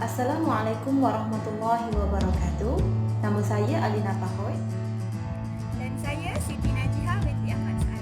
Assalamualaikum warahmatullahi wabarakatuh. Nama saya Alina Pahoy. Dan saya Siti Najihah binti Ahmad Sa'ad.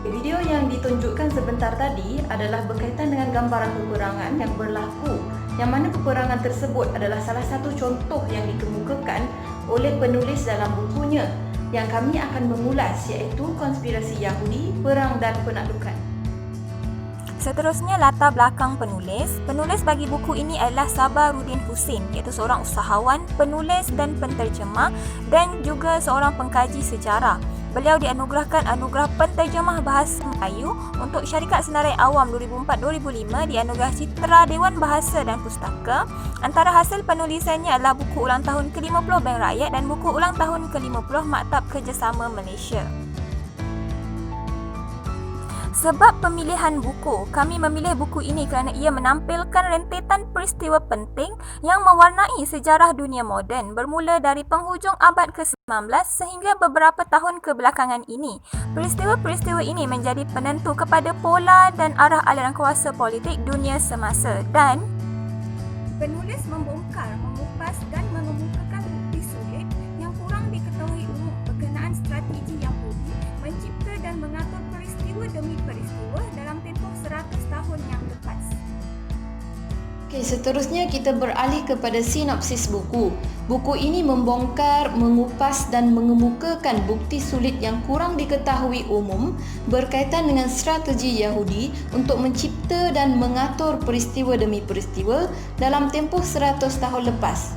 Video yang ditunjukkan sebentar tadi adalah berkaitan dengan gambaran peperangan yang berlaku, yang mana peperangan tersebut adalah salah satu contoh yang dikemukakan oleh penulis dalam bukunya yang kami akan mengulas, iaitu Konspirasi Yahudi, Perang dan Penaklukan. Seterusnya, latar belakang penulis. Penulis bagi buku ini adalah Sabaruddin Husin, iaitu seorang usahawan, penulis dan penterjemah dan juga seorang pengkaji sejarah. Beliau dianugerahkan anugerah penterjemah bahasa Melayu untuk Syarikat Senarai Awam 2004-2005, dianugerah Citra Dewan Bahasa dan Pustaka. Antara hasil penulisannya adalah buku ulang tahun ke-50 Bank Rakyat dan buku ulang tahun ke-50 Maktab Kerjasama Malaysia. Sebab pemilihan buku, kami memilih buku ini kerana ia menampilkan rentetan peristiwa penting yang mewarnai sejarah dunia moden bermula dari penghujung abad ke-19 sehingga beberapa tahun kebelakangan ini. Peristiwa-peristiwa ini menjadi penentu kepada pola dan arah aliran kuasa politik dunia semasa, dan penulis membongkar, mengupas dan mengemukakan bukti sulit yang kurang diketahui umum berkenaan strategi Yahudi mencipta dan mengatur peristiwa demi peristiwa dalam tempoh 100 tahun yang lepas. Okey, seterusnya kita beralih kepada sinopsis buku. Buku ini membongkar, mengupas dan mengemukakan bukti sulit yang kurang diketahui umum berkaitan dengan strategi Yahudi untuk mencipta dan mengatur peristiwa demi peristiwa dalam tempoh 100 tahun lepas.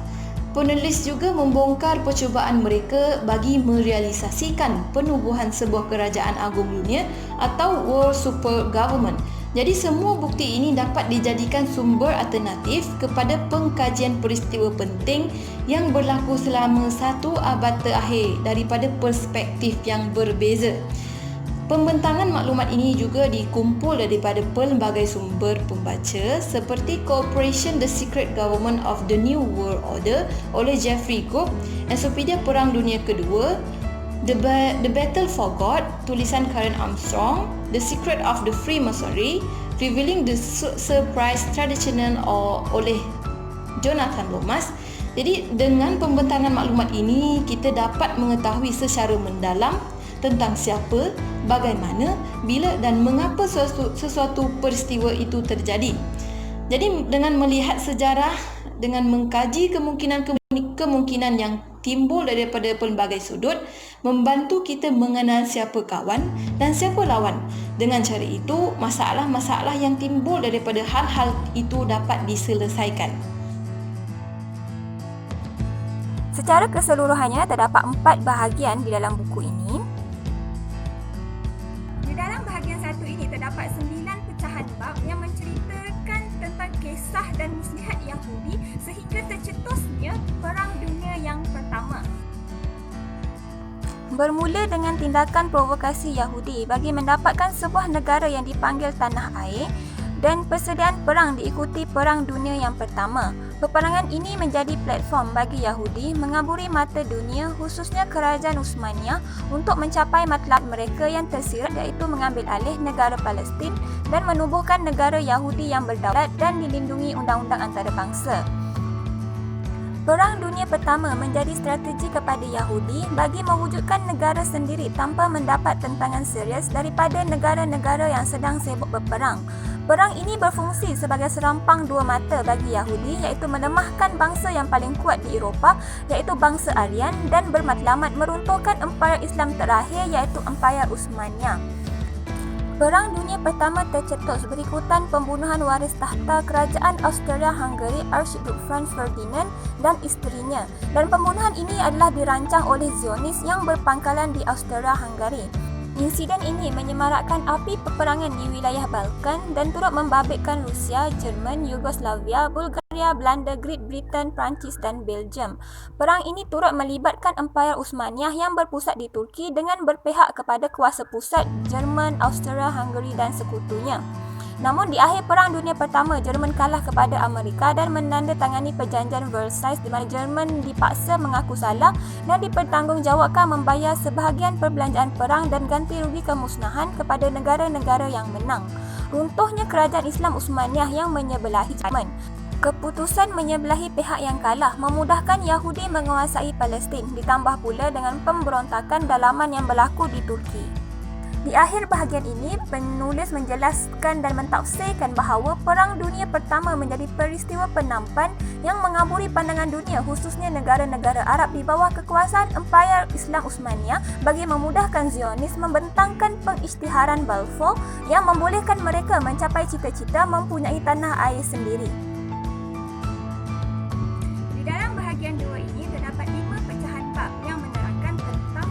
Penulis juga membongkar percubaan mereka bagi merealisasikan penubuhan sebuah kerajaan agung dunia atau World Super Government. Jadi semua bukti ini dapat dijadikan sumber alternatif kepada pengkajian peristiwa penting yang berlaku selama satu abad terakhir daripada perspektif yang berbeza. Pembentangan maklumat ini juga dikumpul daripada pelbagai sumber pembaca seperti Cooperation The Secret Government of the New World Order oleh Jeffrey Cook, Encyclopedia Perang Dunia Kedua, The Battle for God, tulisan Karen Armstrong, The Secret of the Freemasonry, Revealing the Surprise Traditional oleh Jonathan Lomas. Jadi dengan pembentangan maklumat ini, kita dapat mengetahui secara mendalam tentang siapa, bagaimana, bila dan mengapa sesuatu peristiwa itu terjadi. Jadi dengan melihat sejarah, dengan mengkaji kemungkinan yang timbul daripada pelbagai sudut, membantu kita mengenal siapa kawan dan siapa lawan. Dengan cara itu, masalah-masalah yang timbul daripada hal-hal itu dapat diselesaikan. Secara keseluruhannya, terdapat 4 bahagian di dalam buku ini. Di dalam bahagian 1 ini terdapat 9 pecahan bab yang menceritakan tentang kisah dan muslihat Yahudi sehingga tercetusnya Perang Dunia yang Pertama. Bermula dengan tindakan provokasi Yahudi bagi mendapatkan sebuah negara yang dipanggil Tanah Air, dan persediaan perang diikuti Perang Dunia yang Pertama. Peperangan ini menjadi platform bagi Yahudi mengaburi mata dunia, khususnya Kerajaan Uthmaniyah, untuk mencapai matlab mereka yang tersirat, iaitu mengambil alih negara Palestin dan menubuhkan negara Yahudi yang berdaulat dan dilindungi undang-undang antarabangsa. Perang Dunia Pertama menjadi strategi kepada Yahudi bagi mewujudkan negara sendiri tanpa mendapat tentangan serius daripada negara-negara yang sedang sibuk berperang. Perang ini berfungsi sebagai serampang dua mata bagi Yahudi, iaitu melemahkan bangsa yang paling kuat di Eropah, iaitu bangsa Aryan, dan bermatlamat meruntuhkan empayar Islam terakhir, iaitu empayar Uthmaniyah. Perang Dunia Pertama tercetus berikutan pembunuhan waris tahta Kerajaan Austria-Hungary Archduke Franz Ferdinand dan isterinya, dan pembunuhan ini adalah dirancang oleh Zionis yang berpangkalan di Austria-Hungary. Insiden ini menyemarakkan api peperangan di wilayah Balkan dan turut membabitkan Rusia, Jerman, Yugoslavia, Bulgaria, Belanda, Great Britain, Perancis dan Belgium. Perang ini turut melibatkan Empayar Uthmaniyah yang berpusat di Turki dengan berpihak kepada kuasa pusat Jerman, Austria, Hungary dan sekutunya. Namun di akhir Perang Dunia Pertama, Jerman kalah kepada Amerika dan menandatangani Perjanjian Versailles di mana Jerman dipaksa mengaku salah dan dipertanggungjawabkan membayar sebahagian perbelanjaan perang dan ganti rugi kemusnahan kepada negara-negara yang menang. Runtuhnya kerajaan Islam Uthmaniyah yang menyebelahi Jerman. Keputusan menyebelahi pihak yang kalah memudahkan Yahudi menguasai Palestin, ditambah pula dengan pemberontakan dalaman yang berlaku di Turki. Di akhir bahagian ini, penulis menjelaskan dan mentafsirkan bahawa Perang Dunia Pertama menjadi peristiwa penampan yang mengaburi pandangan dunia, khususnya negara-negara Arab di bawah kekuasaan Empayar Islam Uthmaniyah bagi memudahkan Zionis membentangkan pengisytiharan Balfour yang membolehkan mereka mencapai cita-cita mempunyai tanah air sendiri. Di dalam bahagian 2 ini terdapat 5 pecahan bab yang menerangkan tentang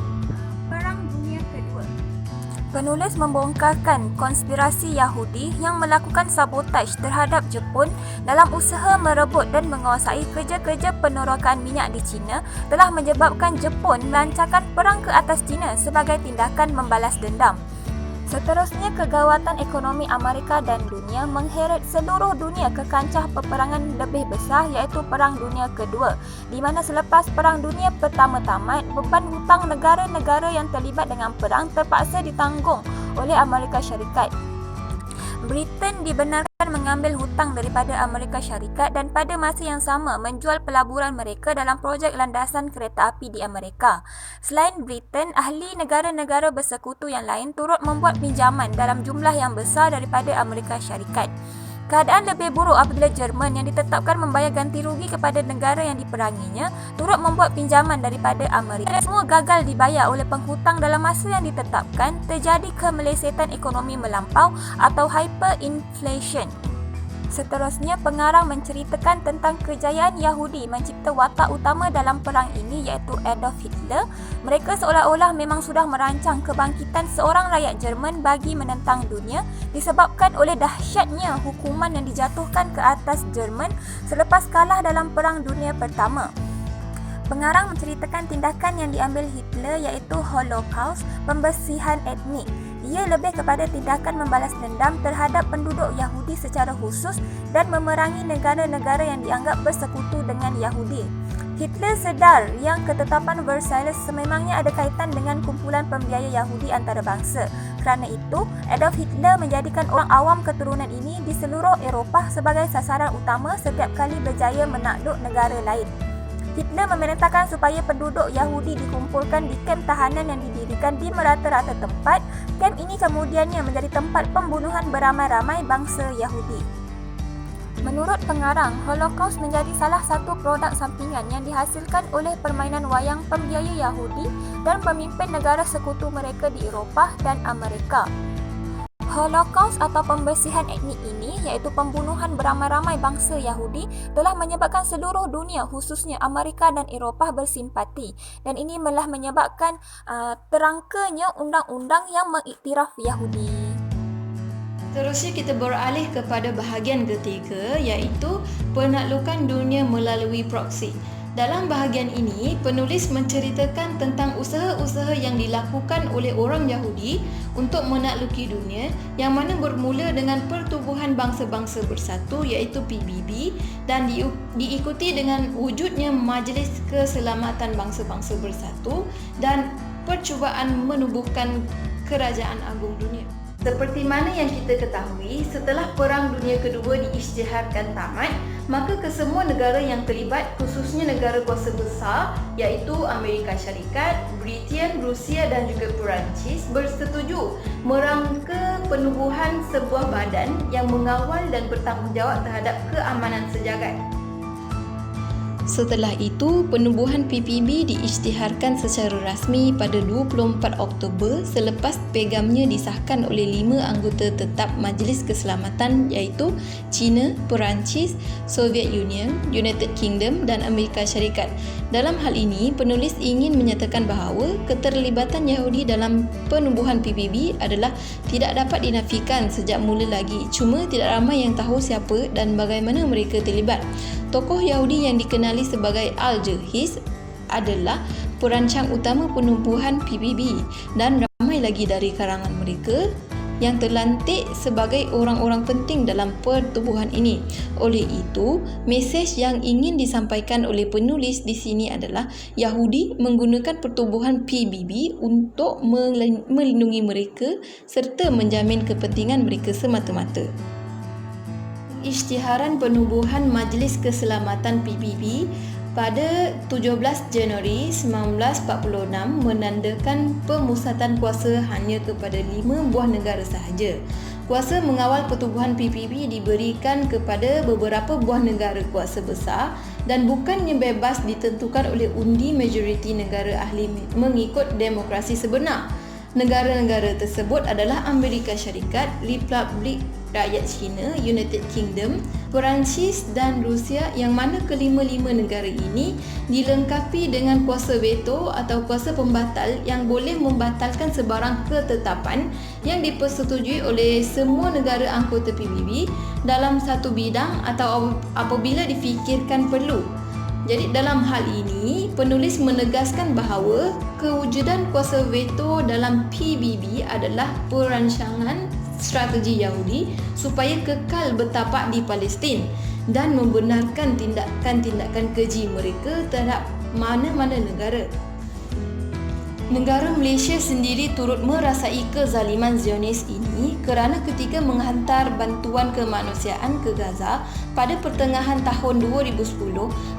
Perang Dunia Kedua. Penulis membongkarkan konspirasi Yahudi yang melakukan sabotaj terhadap Jepun dalam usaha merebut dan menguasai kerja-kerja penerokan minyak di China telah menyebabkan Jepun melancarkan perang ke atas China sebagai tindakan membalas dendam. Seterusnya, kegawatan ekonomi Amerika dan dunia mengheret seluruh dunia ke kancah peperangan lebih besar iaitu Perang Dunia Kedua, di mana selepas Perang Dunia Pertama tamat, beban hutang negara-negara yang terlibat dengan perang terpaksa ditanggung oleh Amerika Syarikat. Britain dibenarkan mengambil hutang daripada Amerika Syarikat dan pada masa yang sama menjual pelaburan mereka dalam projek landasan kereta api di Amerika. Selain Britain, ahli negara-negara bersekutu yang lain turut membuat pinjaman dalam jumlah yang besar daripada Amerika Syarikat. Keadaan lebih buruk apabila Jerman yang ditetapkan membayar ganti rugi kepada negara yang diperanginya turut membuat pinjaman daripada Amerika. Semua gagal dibayar oleh penghutang dalam masa yang ditetapkan, terjadi kemelesetan ekonomi melampau atau hyperinflation. Seterusnya, pengarang menceritakan tentang kejayaan Yahudi mencipta watak utama dalam perang ini iaitu Adolf Hitler. Mereka seolah-olah memang sudah merancang kebangkitan seorang rakyat Jerman bagi menentang dunia disebabkan oleh dahsyatnya hukuman yang dijatuhkan ke atas Jerman selepas kalah dalam Perang Dunia Pertama. Pengarang menceritakan tindakan yang diambil Hitler iaitu Holocaust, pembersihan etnik. Ia lebih kepada tindakan membalas dendam terhadap penduduk Yahudi secara khusus dan memerangi negara-negara yang dianggap bersekutu dengan Yahudi. Hitler sedar yang ketetapan Versailles sememangnya ada kaitan dengan kumpulan pembiaya Yahudi antarabangsa. Kerana itu, Adolf Hitler menjadikan orang awam keturunan ini di seluruh Eropah sebagai sasaran utama setiap kali berjaya menakluk negara lain. Hitler memerintahkan supaya penduduk Yahudi dikumpulkan di kem tahanan yang didirikan di merata-rata tempat. Kem ini kemudiannya menjadi tempat pembunuhan beramai-ramai bangsa Yahudi. Menurut pengarang, Holocaust menjadi salah satu produk sampingan yang dihasilkan oleh permainan wayang pembiaya Yahudi dan pemimpin negara sekutu mereka di Eropah dan Amerika. Holocaust atau pembersihan etnik ini iaitu pembunuhan beramai-ramai bangsa Yahudi telah menyebabkan seluruh dunia khususnya Amerika dan Eropah bersimpati dan ini telah menyebabkan terangkanya undang-undang yang mengiktiraf Yahudi. Seterusnya kita beralih kepada bahagian ketiga iaitu penaklukan dunia melalui proksi. Dalam bahagian ini, penulis menceritakan tentang usaha-usaha yang dilakukan oleh orang Yahudi untuk menakluki dunia yang mana bermula dengan Pertubuhan Bangsa-Bangsa Bersatu iaitu PBB dan diikuti dengan wujudnya Majlis Keselamatan Bangsa-Bangsa Bersatu dan percubaan menubuhkan Kerajaan Agung Dunia. Seperti mana yang kita ketahui, setelah Perang Dunia Kedua diisytiharkan tamat, maka kesemua negara yang terlibat, khususnya negara kuasa besar iaitu Amerika Syarikat, Britain, Rusia dan juga Perancis bersetuju merangka penubuhan sebuah badan yang mengawal dan bertanggungjawab terhadap keamanan sejagat. Setelah itu, penubuhan PBB diisytiharkan secara rasmi pada 24 Oktober selepas piagamnya disahkan oleh 5 anggota tetap Majlis Keselamatan iaitu China, Perancis, Soviet Union, United Kingdom dan Amerika Syarikat. Dalam hal ini, penulis ingin menyatakan bahawa keterlibatan Yahudi dalam penubuhan PBB adalah tidak dapat dinafikan sejak mula lagi. Cuma tidak ramai yang tahu siapa dan bagaimana mereka terlibat. Tokoh Yahudi yang dikenali sebagai Al-Jahiz adalah perancang utama penubuhan PBB dan ramai lagi dari kalangan mereka yang terlantik sebagai orang-orang penting dalam pertubuhan ini. Oleh itu, mesej yang ingin disampaikan oleh penulis di sini adalah Yahudi menggunakan pertubuhan PBB untuk melindungi mereka serta menjamin kepentingan mereka semata-mata. Isytiharan penubuhan Majlis Keselamatan PBB pada 17 Januari 1946 menandakan pemusatan kuasa hanya kepada 5 buah negara sahaja. Kuasa mengawal pertubuhan PBB diberikan kepada beberapa buah negara kuasa besar dan bukannya bebas ditentukan oleh undi majoriti negara ahli mengikut demokrasi sebenar. Negara-negara tersebut adalah Amerika Syarikat, Republik Rakyat China, United Kingdom, Perancis dan Rusia, yang mana kelima-lima negara ini dilengkapi dengan kuasa veto atau kuasa pembatal yang boleh membatalkan sebarang ketetapan yang dipersetujui oleh semua negara anggota PBB dalam satu bidang atau apabila difikirkan perlu. Jadi dalam hal ini, penulis menegaskan bahawa kewujudan kuasa veto dalam PBB adalah perancangan strategi Yahudi supaya kekal bertapak di Palestin dan membenarkan tindakan-tindakan keji mereka terhadap mana-mana negara. Negara Malaysia sendiri turut merasai kezaliman Zionis ini kerana ketika menghantar bantuan kemanusiaan ke Gaza pada pertengahan tahun 2010,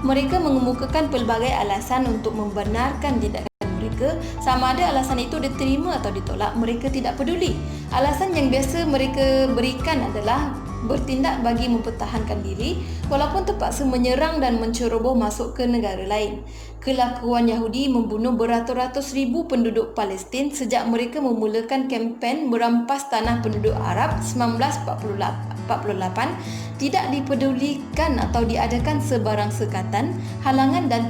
mereka mengemukakan pelbagai alasan untuk membenarkan tindakan mereka. Sama ada alasan itu diterima atau ditolak, mereka tidak peduli. Alasan yang biasa mereka berikan adalah bertindak bagi mempertahankan diri walaupun terpaksa menyerang dan menceroboh masuk ke negara lain. Kelakuan Yahudi membunuh beratus-ratus ribu penduduk Palestin sejak mereka memulakan kempen merampas tanah penduduk Arab 1948 tidak dipedulikan atau diadakan sebarang sekatan, halangan dan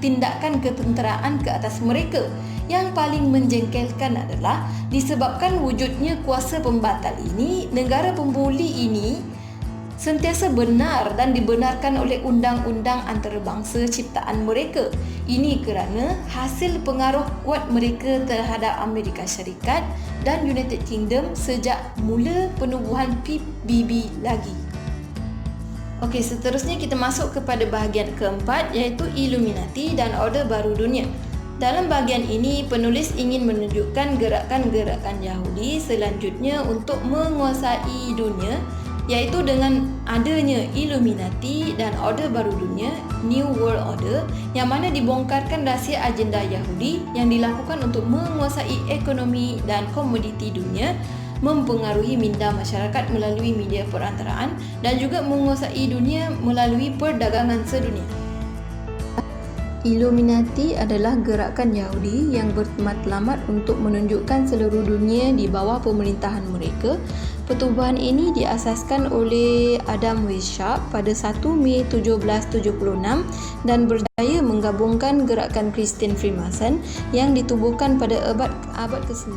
tindakan ketenteraan ke atas mereka. Yang paling menjengkelkan adalah disebabkan wujudnya kuasa pembatal ini, negara pembuli ini sentiasa benar dan dibenarkan oleh undang-undang antarabangsa ciptaan mereka. Ini kerana hasil pengaruh kuat mereka terhadap Amerika Syarikat dan United Kingdom sejak mula penubuhan PBB lagi. Okey, seterusnya kita masuk kepada bahagian keempat, iaitu Illuminati dan Order Baru Dunia. Dalam bahagian ini, penulis ingin menunjukkan gerakan-gerakan Yahudi selanjutnya untuk menguasai dunia, iaitu dengan adanya Illuminati dan Order Baru Dunia, New World Order, yang mana dibongkarkan rahsia agenda Yahudi yang dilakukan untuk menguasai ekonomi dan komoditi dunia, mempengaruhi minda masyarakat melalui media perantaraan dan juga menguasai dunia melalui perdagangan sedunia. Illuminati adalah gerakan Yahudi yang bermatlamat untuk menunjukkan seluruh dunia di bawah pemerintahan mereka. Pertubuhan ini diasaskan oleh Adam Weishaupt pada 1 Mei 1776 dan berdaya menggabungkan gerakan Kristen Freemason yang ditubuhkan pada abad ke-9.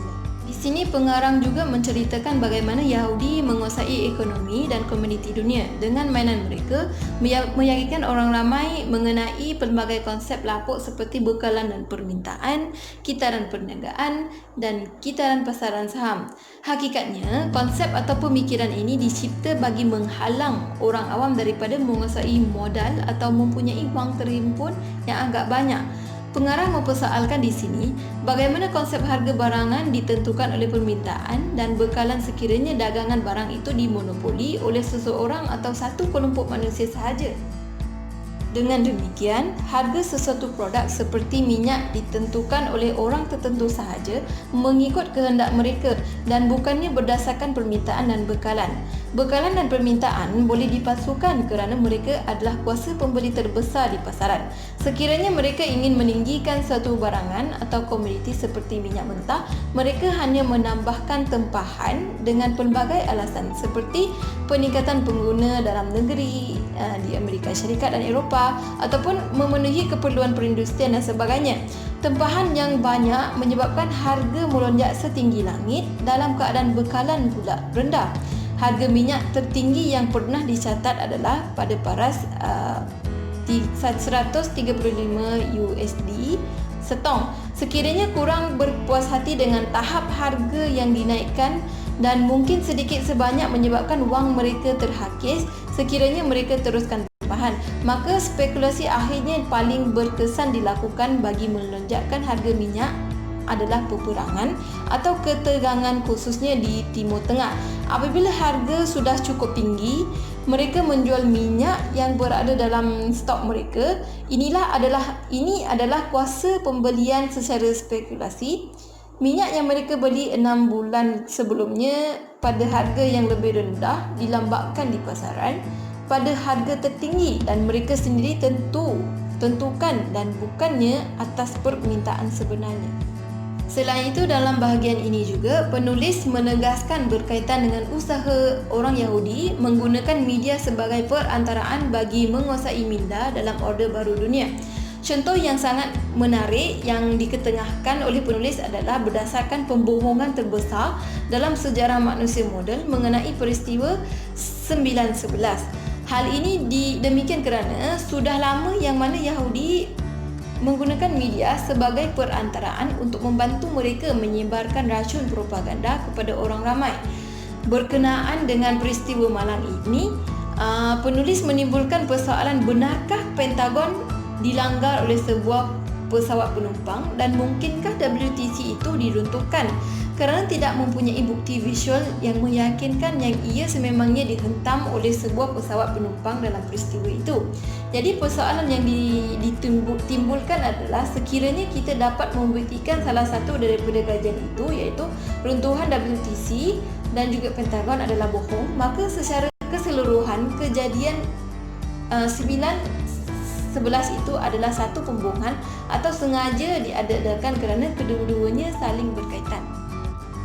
Di sini pengarang juga menceritakan bagaimana Yahudi menguasai ekonomi dan komuniti dunia dengan mainan mereka, meyakinkan orang ramai mengenai pelbagai konsep lapuk seperti bekalan dan permintaan, kitaran perniagaan dan kitaran pasaran saham. Hakikatnya, konsep atau pemikiran ini dicipta bagi menghalang orang awam daripada menguasai modal atau mempunyai wang terhimpun yang agak banyak. Pengarang mempersoalkan di sini bagaimana konsep harga barangan ditentukan oleh permintaan dan bekalan sekiranya dagangan barang itu dimonopoli oleh seseorang atau satu kelompok manusia sahaja. Dengan demikian, harga sesuatu produk seperti minyak ditentukan oleh orang tertentu sahaja mengikut kehendak mereka dan bukannya berdasarkan permintaan dan bekalan. Bekalan dan permintaan boleh dipalsukan kerana mereka adalah kuasa pembeli terbesar di pasaran. Sekiranya mereka ingin meninggikan suatu barangan atau komoditi seperti minyak mentah, mereka hanya menambahkan tempahan dengan pelbagai alasan seperti peningkatan pengguna dalam negeri di Amerika Syarikat dan Eropah ataupun memenuhi keperluan perindustrian dan sebagainya. Tempahan yang banyak menyebabkan harga melonjak setinggi langit dalam keadaan bekalan pula rendah. Harga minyak tertinggi yang pernah dicatat adalah pada paras 135 USD setong. Sekiranya kurang berpuas hati dengan tahap harga yang dinaikkan dan mungkin sedikit sebanyak menyebabkan wang mereka terhakis sekiranya mereka teruskan tempahan, maka spekulasi akhirnya paling berkesan dilakukan bagi melonjakkan harga minyak adalah peperangan atau ketegangan khususnya di Timur Tengah. Apabila harga sudah cukup tinggi, mereka menjual minyak yang berada dalam stok mereka. Ini adalah kuasa pembelian secara spekulasi. Minyak yang mereka beli 6 bulan sebelumnya pada harga yang lebih rendah dilambakkan di pasaran pada harga tertinggi dan mereka sendiri tentukan dan bukannya atas permintaan sebenarnya. Selain itu, dalam bahagian ini juga penulis menegaskan berkaitan dengan usaha orang Yahudi menggunakan media sebagai perantaraan bagi menguasai minda dalam Orde Baru Dunia. Contoh yang sangat menarik yang diketengahkan oleh penulis adalah berdasarkan pembohongan terbesar dalam sejarah manusia moden mengenai peristiwa 9/11. Hal ini demikian kerana sudah lama yang mana Yahudi menggunakan media sebagai perantaraan untuk membantu mereka menyebarkan racun propaganda kepada orang ramai. Berkenaan dengan peristiwa malang ini, penulis menimbulkan persoalan benarkah Pentagon dilanggar oleh sebuah pesawat penumpang dan mungkinkah WTC itu diruntuhkan kerana tidak mempunyai bukti visual yang meyakinkan yang ia sememangnya dihentam oleh sebuah pesawat penumpang dalam peristiwa itu. Jadi persoalan yang ditimbulkan adalah sekiranya kita dapat membuktikan salah satu daripada kajian itu iaitu runtuhan WTC dan juga Pentagon adalah bohong, maka secara keseluruhan kejadian 9/11 itu adalah satu pembohongan atau sengaja diadakan kerana kedua-duanya saling berkaitan.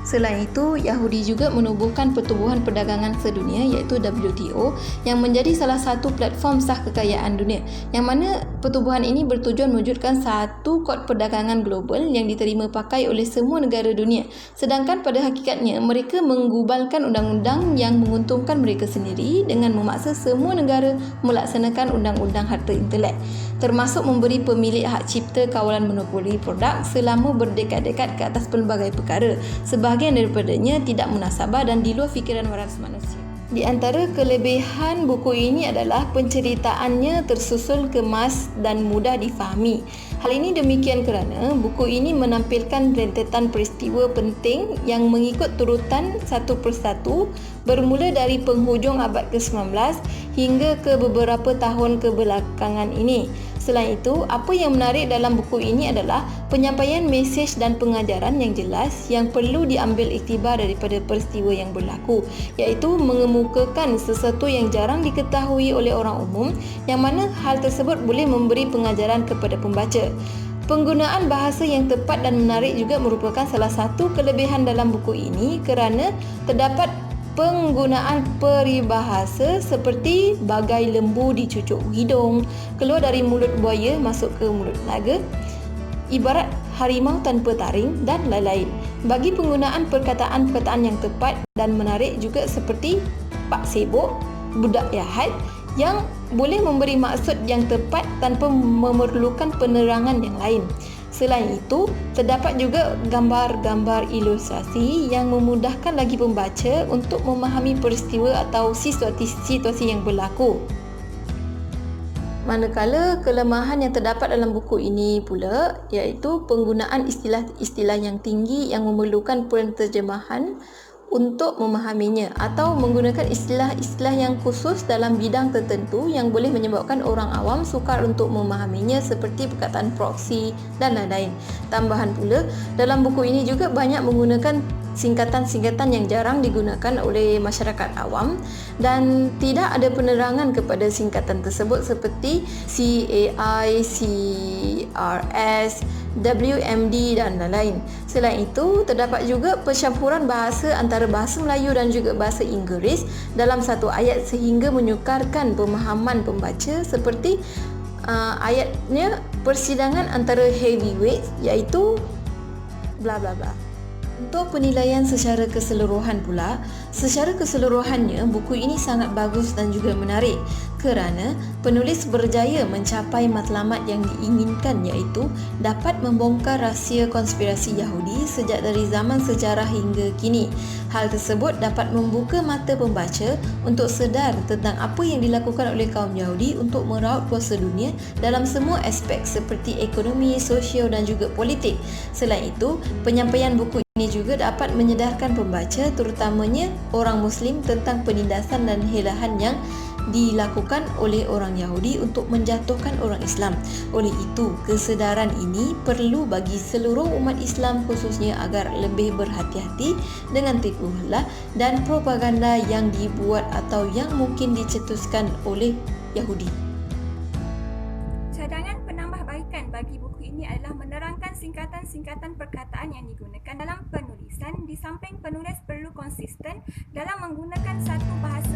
Selain itu, Yahudi juga menubuhkan Pertubuhan Perdagangan Sedunia iaitu WTO yang menjadi salah satu platform sah kekayaan dunia, yang mana pertubuhan ini bertujuan mewujudkan satu kod perdagangan global yang diterima pakai oleh semua negara dunia. Sedangkan pada hakikatnya mereka menggubalkan undang-undang yang menguntungkan mereka sendiri dengan memaksa semua negara melaksanakan undang-undang harta intelek, termasuk memberi pemilik hak cipta kawalan monopoli produk selama berdekad-dekad ke atas pelbagai perkara. Sebahagian daripadanya tidak munasabah dan di luar fikiran waras manusia. Di antara kelebihan buku ini adalah penceritaannya tersusul kemas dan mudah difahami. Hal ini demikian kerana buku ini menampilkan rentetan peristiwa penting yang mengikut turutan satu persatu bermula dari penghujung abad ke-19 hingga ke beberapa tahun kebelakangan ini. Selain itu, apa yang menarik dalam buku ini adalah penyampaian mesej dan pengajaran yang jelas yang perlu diambil iktibar daripada peristiwa yang berlaku, iaitu mengemukakan sesuatu yang jarang diketahui oleh orang umum, yang mana hal tersebut boleh memberi pengajaran kepada pembaca. Penggunaan bahasa yang tepat dan menarik juga merupakan salah satu kelebihan dalam buku ini kerana terdapat penggunaan peribahasa seperti bagai lembu dicucuk hidung, keluar dari mulut buaya masuk ke mulut naga, ibarat harimau tanpa taring dan lain-lain. Bagi penggunaan perkataan-perkataan yang tepat dan menarik juga seperti pak sibuk, budak jahat yang boleh memberi maksud yang tepat tanpa memerlukan penerangan yang lain. Selain itu, terdapat juga gambar-gambar ilustrasi yang memudahkan lagi pembaca untuk memahami peristiwa atau situasi yang berlaku. Manakala kelemahan yang terdapat dalam buku ini pula iaitu penggunaan istilah-istilah yang tinggi yang memerlukan penterjemahan untuk memahaminya atau menggunakan istilah-istilah yang khusus dalam bidang tertentu yang boleh menyebabkan orang awam sukar untuk memahaminya seperti perkataan proksi dan lain-lain. Tambahan pula, dalam buku ini juga banyak menggunakan singkatan-singkatan yang jarang digunakan oleh masyarakat awam dan tidak ada penerangan kepada singkatan tersebut seperti CAI, CRS, WMD dan lain-lain. Selain itu, terdapat juga pencampuran bahasa antara bahasa Melayu dan juga bahasa Inggeris dalam satu ayat sehingga menyukarkan pemahaman pembaca seperti ayatnya persidangan antara heavyweight iaitu bla bla bla. Untuk penilaian secara keseluruhan pula, secara keseluruhannya buku ini sangat bagus dan juga menarik kerana penulis berjaya mencapai matlamat yang diinginkan iaitu dapat membongkar rahsia konspirasi Yahudi sejak dari zaman sejarah hingga kini. Hal tersebut dapat membuka mata pembaca untuk sedar tentang apa yang dilakukan oleh kaum Yahudi untuk meraup kuasa dunia dalam semua aspek seperti ekonomi, sosial dan juga politik. Selain itu, penyampaian buku ini juga dapat menyedarkan pembaca terutamanya orang Muslim tentang penindasan dan helahan yang dilakukan oleh orang Yahudi untuk menjatuhkan orang Islam. Oleh itu, kesedaran ini perlu bagi seluruh umat Islam khususnya agar lebih berhati-hati dengan tipu hela dan propaganda yang dibuat atau yang mungkin dicetuskan oleh Yahudi. Cadangan penambahbaikan bagi buku ini adalah menerangkan singkatan-singkatan perkataan yang digunakan dalam penulisan. Di samping penulis perlu konsisten dalam menggunakan satu bahasa